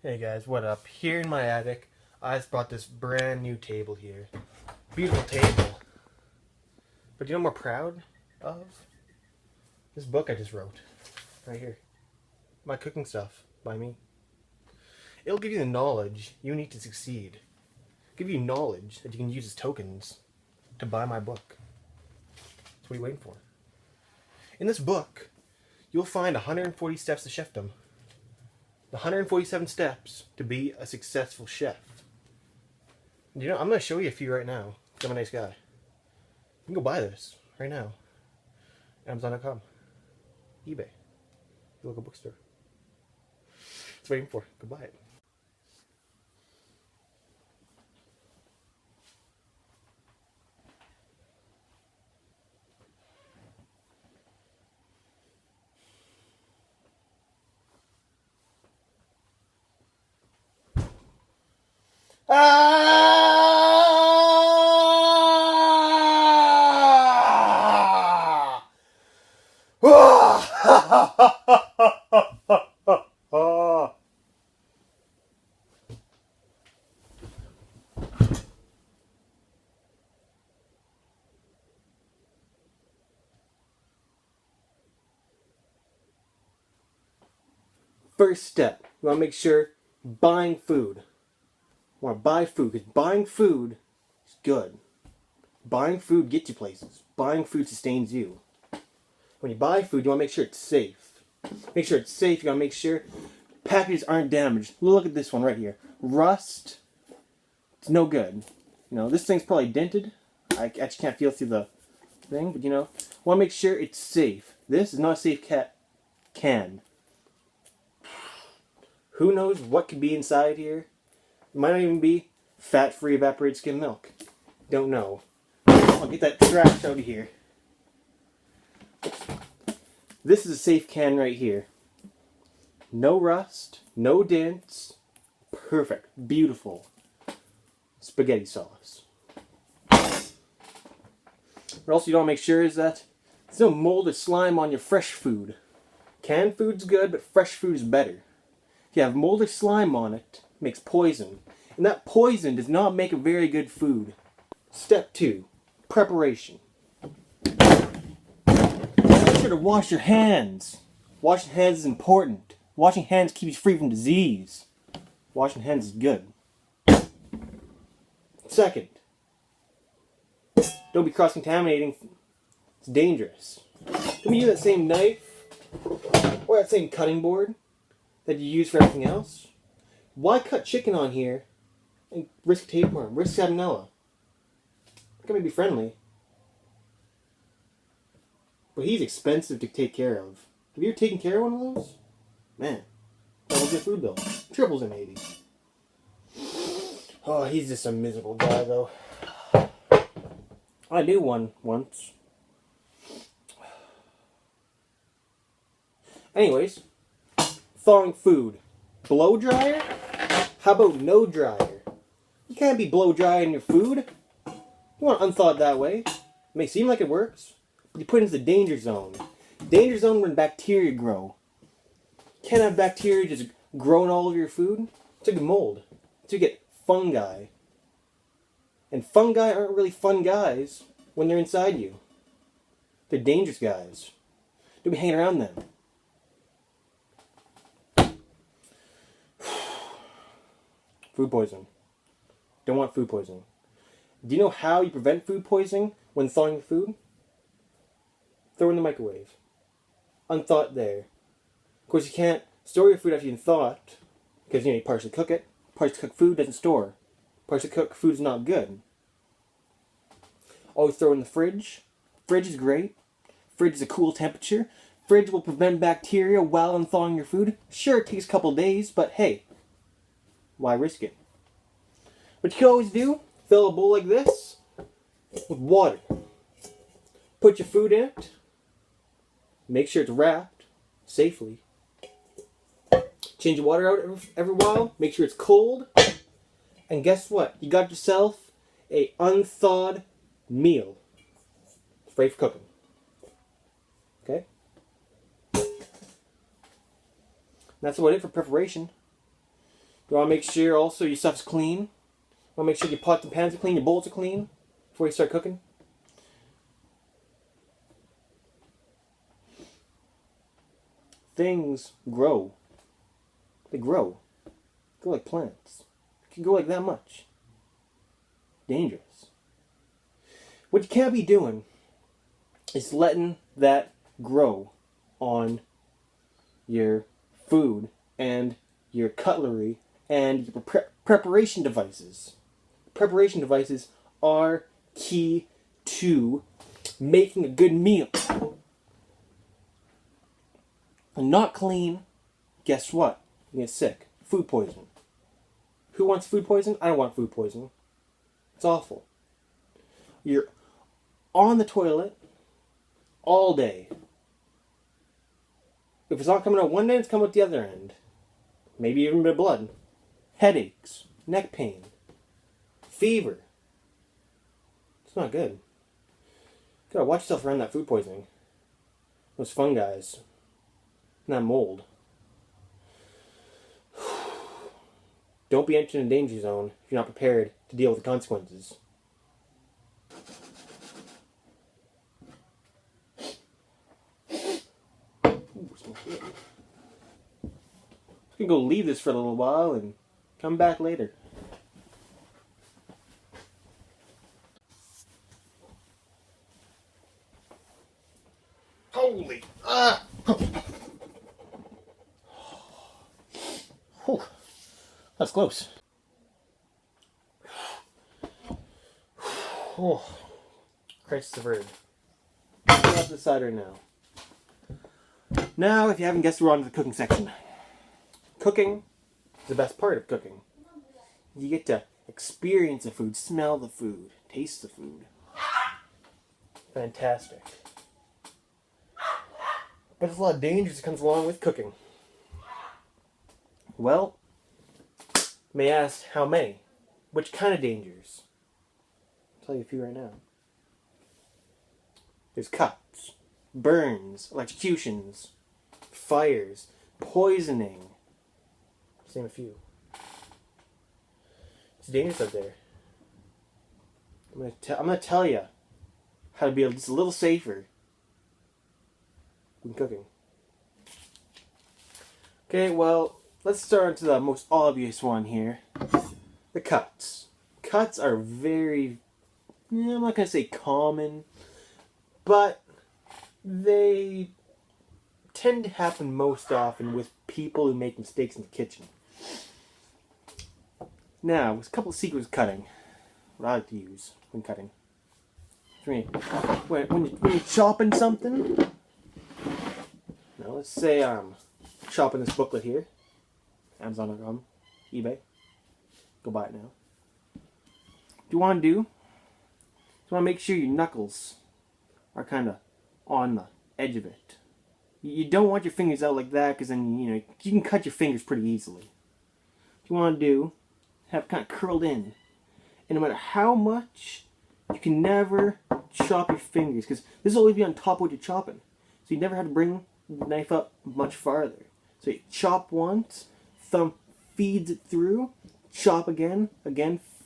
Hey guys, what up? Here in my attic, I just brought this brand new table here. Beautiful table. But you know what I'm more proud of? This book I just wrote. Right here. My cooking stuff by me. It'll give you the knowledge you need to succeed. Give you knowledge that you can use as tokens to buy my book. That's what you're waiting for. In this book, you'll find 140 steps to chefdom. The 147 steps to be a successful chef. You know, I'm going to show you a few right now. I'm a nice guy. You can go buy this right now. Amazon.com. eBay. Your local bookstore. That's what you're waiting for. Go buy it. Ah! First step, you want to make sure buying food. You want to buy food, because buying food is good. Buying food gets you places. Buying food sustains you. When you buy food, you want to make sure it's safe. Make sure it's safe. You got to make sure packages aren't damaged. Look at this one right here. Rust. It's no good. You know, this thing's probably dented. I actually can't feel through the thing, but you know, want to make sure it's safe. This is not a safe can. Who knows what could be inside here? It might not even be fat-free evaporated skim milk. Don't know. I'll get that trash out of here. This is a safe can right here. No rust, no dents. Perfect. Beautiful. Spaghetti sauce. What else you don't make sure is that there's no mold or slime on your fresh food. Canned food's good, but fresh food is better. If you have mold or slime on it, it makes poison. And that poison does not make a very good food. Step 2. Preparation. Make sure to wash your hands. Washing hands is important. Washing hands keeps you free from disease. Washing hands is good. Second, don't be cross-contaminating. It's dangerous. Don't be using that same knife or that same cutting board that you use for everything else. Why cut chicken on here and risk tapeworm, risk salmonella? It can be friendly. But he's expensive to take care of. Have you ever taken care of one of those? Man, doubles your food bill. Triples it maybe. Oh, he's just a miserable guy though. I knew one once. Anyways, thawing food. Blow dryer? How about no dryer? You can't be blow drying your food. You want to unthaw it that way. It may seem like it works, but you put it into the danger zone. Danger zone when bacteria grow. You can't have bacteria just growing all over your food. It's like mold. So you get fungi. And fungi aren't really fun guys when they're inside you. They're dangerous guys. Don't be hanging around them. Food poisoning. Don't want food poisoning. Do you know how you prevent food poisoning when thawing food? Throw it in the microwave. Unthaw it there. Of course, you can't store your food after you've thawed it, because you partially cook it. Partially cooked food doesn't store. Partially cooked food is not good. Always throw it in the fridge. Fridge is great. Fridge is a cool temperature. Fridge will prevent bacteria while unthawing your food. Sure, it takes a couple days, but hey, why risk it? What you can always do, fill a bowl like this with water. Put your food in it. Make sure it's wrapped safely. Change the water out every while. Make sure it's cold. And guess what? You got yourself a unthawed meal. It's ready for cooking. Okay? That's about it for preparation. You want to make sure also your stuff's clean. You want to make sure your pots and pans are clean, your bowls are clean before you start cooking. Things grow. They grow. Grow like plants. It can grow like that much. Dangerous. What you can't be doing is letting that grow on your food and your cutlery and your preparation devices. Preparation devices are key to making a good meal. And not clean, guess what? You get sick. Food poisoning. Who wants food poisoning? I don't want food poisoning. It's awful. You're on the toilet all day. If it's not coming out one end, it's coming out the other end. Maybe even a bit of blood. Headaches. Neck pain. Fever. It's not good. You gotta watch yourself around that food poisoning. Those fungi. And that mold. Don't be entering a danger zone if you're not prepared to deal with the consequences. I'm gonna go leave this for a little while and come back later. Holy! Whew. That's close. Oh, crisis averted. Off the side right now. Now, if you haven't guessed, we're on to the cooking section. Cooking is the best part of cooking. You get to experience the food, smell the food, taste the food. Fantastic. But there's a lot of dangers that comes along with cooking. Well, you may ask, how many? Which kind of dangers? I'll tell you a few right now. There's cuts, burns, electrocutions, fires, poisoning. Just name a few. It's dangerous out there. I'm gonna tell you how to be just a little safer when cooking. Okay, well, let's start into the most obvious one here. The cuts. Cuts are very, I'm not gonna say common, but they tend to happen most often with people who make mistakes in the kitchen. Now, there's a couple of secrets of cutting. What I like to use when cutting. When you're chopping something. Now, let's say I'm chopping this booklet here. Amazon.com, eBay. Go buy it now. What you want to do? You want to make sure your knuckles are kind of on the edge of it. You don't want your fingers out like that, because then you can cut your fingers pretty easily. What you want to do? Have it kind of curled in, and no matter how much, you can never chop your fingers, because this will always be on top of what you're chopping. So you never have to bring the knife up much farther. So you chop once, thumb feeds it through, chop again,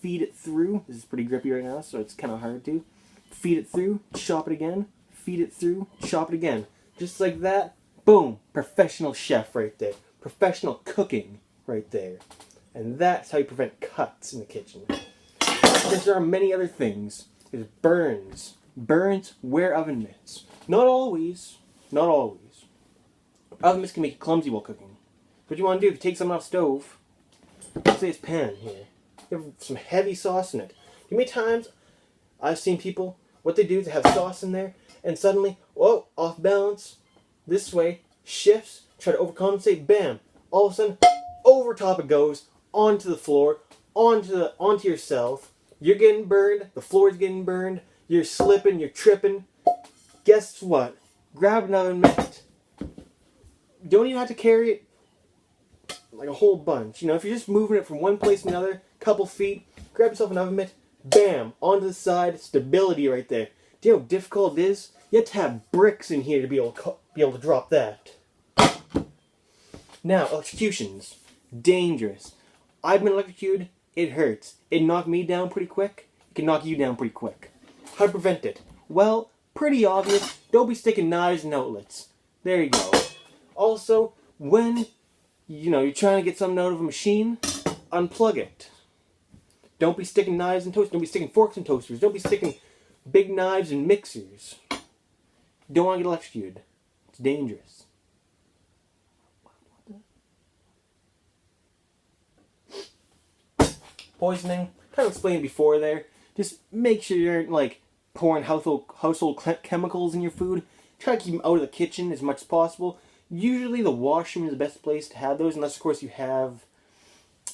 feed it through. This is pretty grippy right now, so it's kind of hard to. Feed it through, chop it again, feed it through, chop it again. Just like that, boom, professional chef right there. Professional cooking right there. And that's how you prevent cuts in the kitchen. There are many other things. There's burns. Burns, wear oven mitts. Not always. Not always. Oven mitts can make you clumsy while cooking. What you want to do, if you take something off the stove, let's say it's pan here. You have some heavy sauce in it. You know how many times I've seen people, what they do is they have sauce in there, and suddenly, whoa, off balance, this way, shifts, try to overcompensate, bam. All of a sudden, over top it goes, onto the floor, onto yourself. You're getting burned, the floor's getting burned, you're slipping, you're tripping. Guess what? Grab an oven mitt. Don't even have to carry it like a whole bunch. If you're just moving it from one place to another, couple feet, grab yourself an oven mitt, bam, onto the side, stability right there. Do you know how difficult it is? You have to have bricks in here to be able to drop that. Now, electrocutions. Dangerous. I've been electrocuted. It hurts. It knocked me down pretty quick. It can knock you down pretty quick. How to prevent it? Well, pretty obvious. Don't be sticking knives in outlets. There you go. Also, when you're trying to get something out of a machine, unplug it. Don't be sticking knives in toasters. Don't be sticking forks in toasters. Don't be sticking big knives in mixers. Don't want to get electrocuted. It's dangerous. Poisoning. Kind of explained before there. Just make sure you aren't like pouring household chemicals in your food. Try to keep them out of the kitchen as much as possible. Usually the washroom is the best place to have those, unless of course you have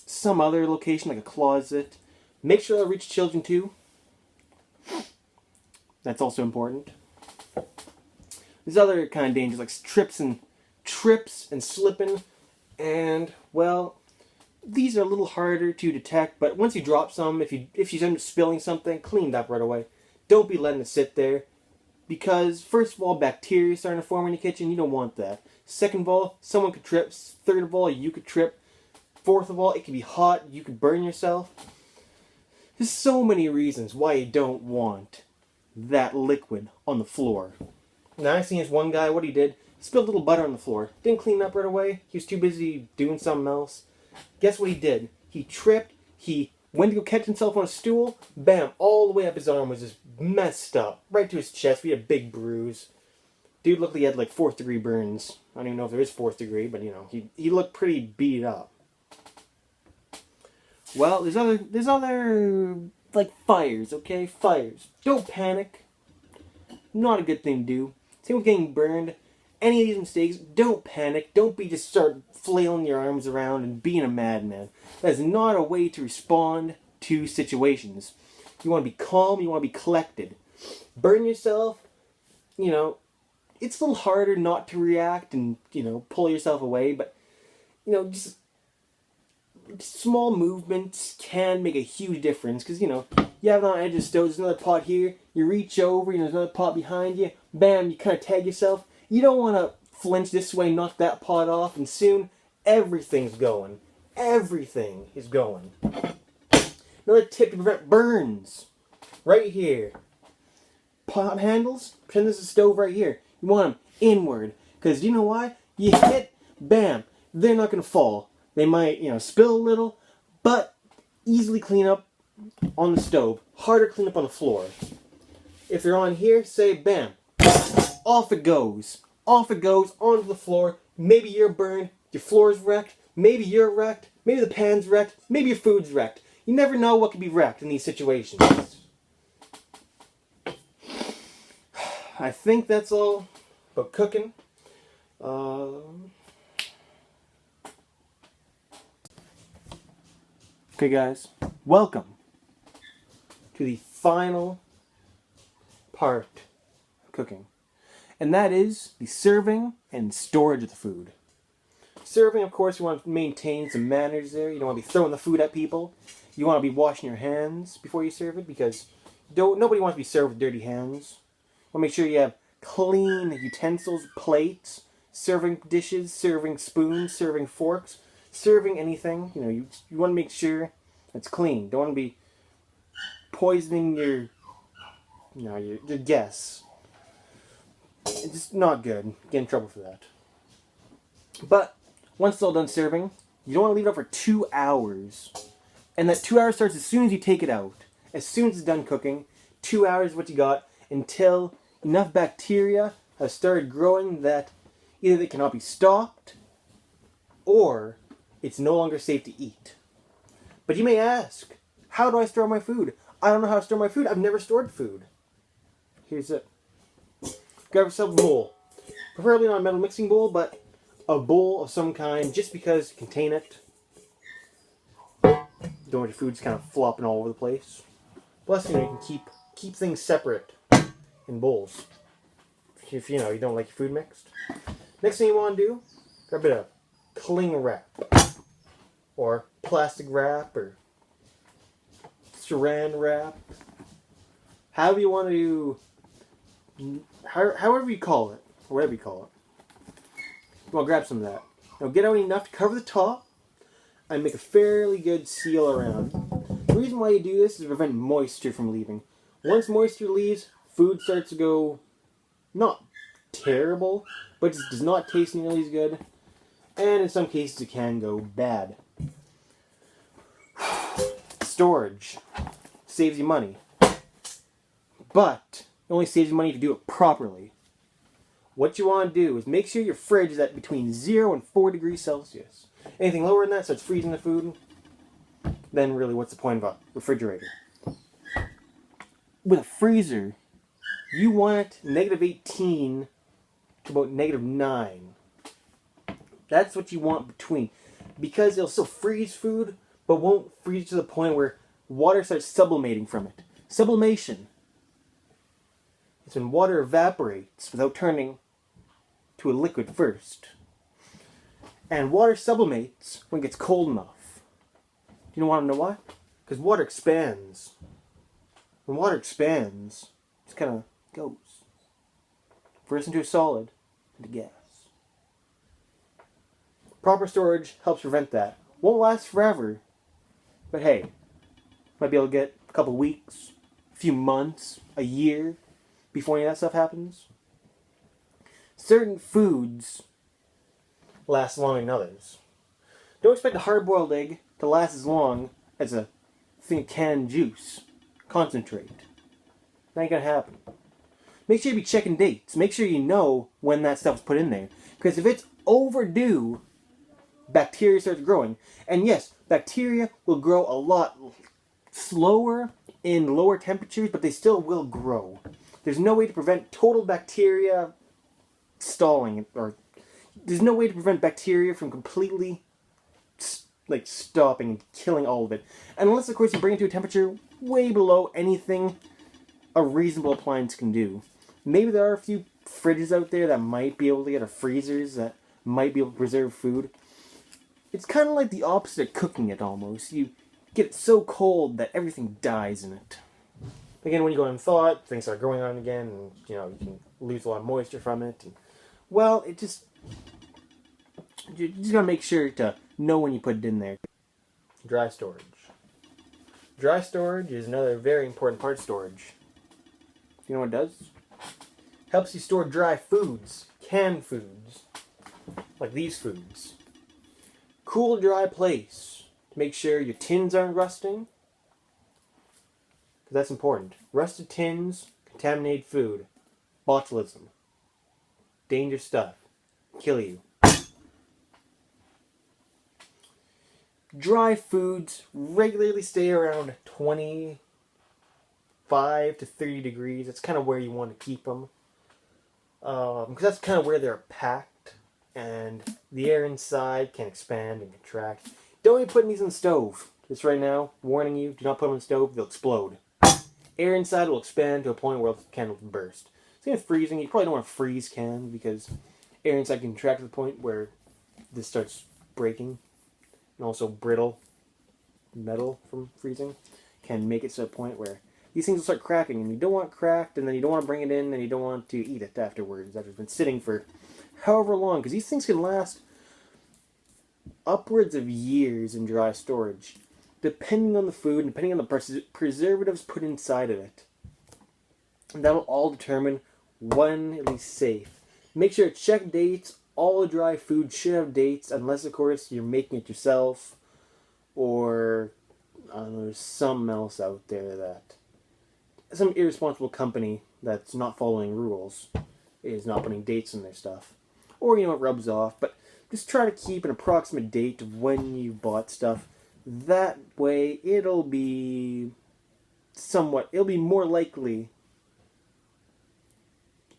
some other location like a closet. Make sure they'll reach children too. That's also important. There's other kind of dangers like trips and slipping, and well, these are a little harder to detect. But once you drop some, if you end up spilling something, clean it up right away. Don't be letting it sit there, because first of all, bacteria starting to form in your kitchen. You don't want that. Second of all, someone could trip. Third of all, you could trip. Fourth of all, it could be hot. You could burn yourself. There's so many reasons why you don't want that liquid on the floor. Now, I've seen this one guy, what he did, he spilled a little butter on the floor. Didn't clean it up right away. He was too busy doing something else. Guess what he did? He tripped. He went to go catch himself on a stool. Bam, all the way up his arm was just messed up. Right to his chest. He had a big bruise. Dude looked like he had like 4th degree burns. I don't even know if there is 4th degree, but he looked pretty beat up. Well, there's other like fires, okay? Fires. Don't panic. Not a good thing to do. Same with getting burned. Any of these mistakes, don't panic. Don't just start flailing your arms around and being a madman. That is not a way to respond to situations. You want to be calm. You want to be collected. Burn yourself. It's a little harder not to react and, pull yourself away. But, just small movements can make a huge difference. Because, you have it on the edge of the stove. There's another pot here. You reach over. There's another pot behind you. Bam, you kind of tag yourself. You don't want to flinch this way, knock that pot off, and soon everything's going. Everything is going. Another tip to prevent burns. Right here. Pot handles, pretend this is a stove right here. You want them inward. Because you know why? You hit, bam, they're not going to fall. They might, spill a little, but easily clean up on the stove. Harder clean up on the floor. If they're on here, say bam. Off it goes. Off it goes, onto the floor. Maybe you're burned, your floor's wrecked, maybe you're wrecked, maybe the pan's wrecked, maybe your food's wrecked. You never know what could be wrecked in these situations. I think that's all about cooking. Okay guys, welcome to the final part of cooking. And that is the serving and storage of the food. Serving, of course, you want to maintain some manners there. You don't want to be throwing the food at people. You want to be washing your hands before you serve it, because nobody wants to be served with dirty hands. You want to make sure you have clean utensils, plates, serving dishes, serving spoons, serving forks, serving anything. You want to make sure it's clean. Don't want to be poisoning your guests. It's just not good. Get in trouble for that. But once it's all done serving, you don't want to leave it up for 2 hours. And that 2 hours starts as soon as you take it out. As soon as it's done cooking, 2 hours is what you got, until enough bacteria have started growing that either they cannot be stopped or it's no longer safe to eat. But you may ask, how do I store my food? I don't know how to store my food. I've never stored food. Here's it. Grab yourself a bowl. Preferably not a metal mixing bowl, but a bowl of some kind, just because you contain it. Don't want your food just kind of flopping all over the place. Plus, you can keep things separate in bowls. If you don't like your food mixed. Next thing you want to do, grab a bit of cling wrap, or plastic wrap, or saran wrap. However you want to. However you call it, or whatever you call it. You want to grab some of that. Now get out enough to cover the top, I make a fairly good seal around. The reason why you do this is to prevent moisture from leaving. Once moisture leaves, food starts to go not terrible, but it just does not taste nearly as good. And in some cases it can go bad. Storage saves you money. But it only saves you money if you do it properly. What you want to do is make sure your fridge is at between 0 and 4 degrees Celsius. Anything lower than that starts freezing the food. Then really, what's the point of a refrigerator? With a freezer, you want -18 to about -9. That's what you want between. Because it'll still freeze food, but won't freeze to the point where water starts sublimating from it. Sublimation. It's when water evaporates without turning to a liquid first. And water sublimates when it gets cold enough. Do you want to know why? Because water expands. When water expands, it just kind of goes. First into a solid, into gas. Proper storage helps prevent that. Won't last forever. But hey, might be able to get a couple weeks, a few months, a year before any of that stuff happens. Certain foods last longer than others. Don't expect a hard-boiled egg to last as long as a thing of canned juice. Concentrate. That ain't gonna happen. Make sure you be checking dates. Make sure you know when that stuff's put in there. Because if it's overdue, bacteria starts growing. And yes, bacteria will grow a lot slower in lower temperatures, but they still will grow. There's no way to prevent total bacteria stalling, or there's no way to prevent bacteria from completely stopping and killing all of it. Unless, of course, you bring it to a temperature way below anything a reasonable appliance can do. Maybe there are a few fridges out there that might be able to get, or freezers that might be able to preserve food. It's kind of like the opposite of cooking it, almost. You get it so cold that everything dies in it. Again, when you go in thaw, things start growing on again, and you can lose a lot of moisture from it. And, well, you just gotta make sure to know when you put it in there. Dry storage. Dry storage is another very important part of storage. You know what it does? Helps you store dry foods, canned foods, like these foods. Cool, dry place to make sure your tins aren't rusting. Because that's important. Rusted tins, contaminated food, botulism. Dangerous stuff. Kill you. Dry foods regularly stay around 25 to 30 degrees. That's kind of where you want to keep them. Because that's kind of where they're packed. And the air inside can expand and contract. Don't be putting these in the stove. Just right now, warning you, do not put them in the stove. They'll explode. Air inside will expand to a point where the can will burst. Same with freezing. You probably don't want to freeze cans because air inside can contract to the point where this starts breaking. And also brittle metal from freezing can make it to a point where these things will start cracking, and you don't want it cracked, and then you don't want to bring it in, and you don't want to eat it afterwards after it's been sitting for however long, because these things can last upwards of years in dry storage, depending on the food and depending on the preservatives put inside of it. And that will all determine when it is safe. Make sure to check dates. All dry food should have dates, unless, of course, you're making it yourself, or there's something else out there that some irresponsible company that's not following rules is not putting dates in their stuff. Or, it rubs off. But just try to keep an approximate date of when you bought stuff. That way, it'll be more likely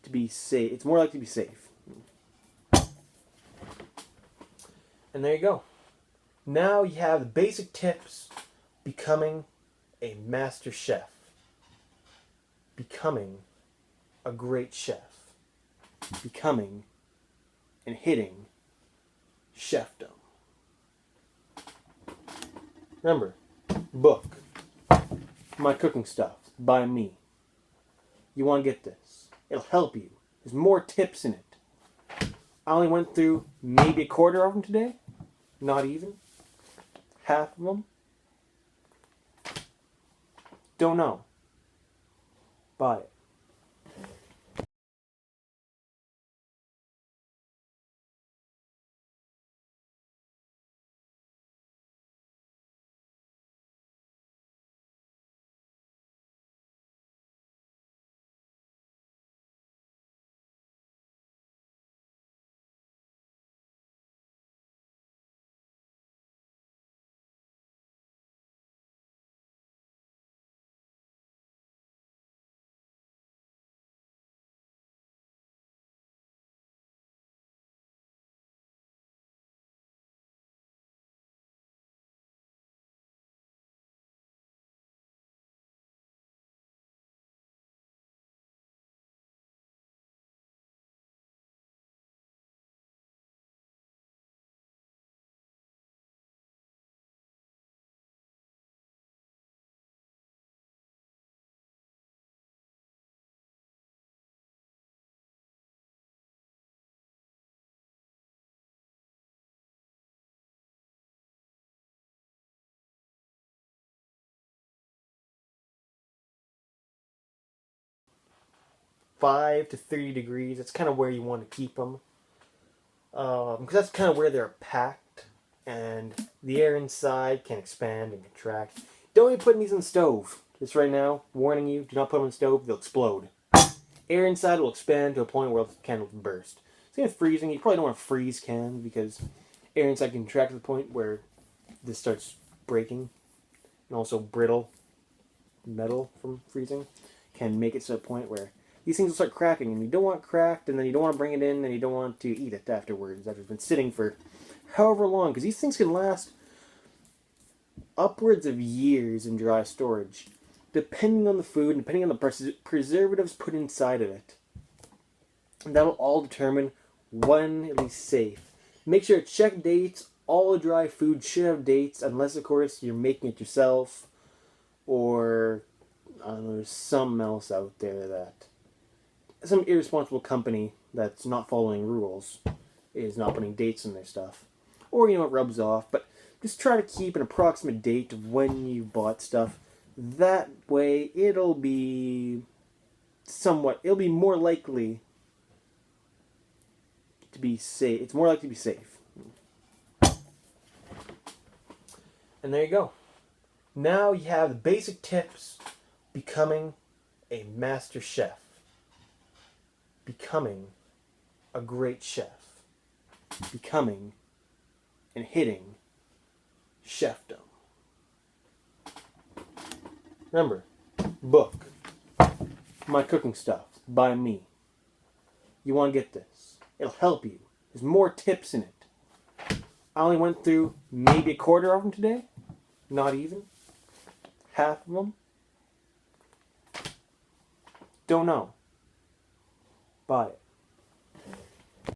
to be safe. It's more likely to be safe. And there you go. Now you have the basic tips becoming a master chef. Becoming a great chef. Becoming and hitting chefdom. Remember, book, My Cooking Stuff by me. You want to get this. It'll help you. There's more tips in it. I only went through maybe a quarter of them today. Not even. Half of them? Don't know. Buy it. Five to 30 degrees. That's kind of where you want to keep them. Because that's kind of where they're packed. And the air inside can expand and contract. Don't even put these in the stove. Just right now, warning you, do not put them in the stove. They'll explode. Air inside will expand to a point where the can will burst. Same with freezing. You probably don't want to freeze cans because air inside can contract to the point where this starts breaking. And also brittle metal from freezing can make it to a point where these things will start cracking, and you don't want it cracked, and then you don't want to bring it in, and you don't want to eat it afterwards after it's been sitting for however long, because these things can last upwards of years in dry storage, depending on the food, and depending on the preservatives put inside of it. And that will all determine when it is safe. Make sure to check dates. All dry food should have dates, unless, of course, you're making it yourself, or there's something else out there that some irresponsible company that's not following rules is not putting dates in their stuff. Or, it rubs off. But just try to keep an approximate date of when you bought stuff. That way, it'll be more likely to be safe. It's more likely to be safe. And there you go. Now you have the basic tips becoming a master chef. Becoming a great chef. Becoming and hitting chefdom. Remember, book, My Cooking Stuff by me. You want to get this. It'll help you. There's more tips in it. I only went through maybe a quarter of them today. Not even. Half of them. Don't know. Buy it.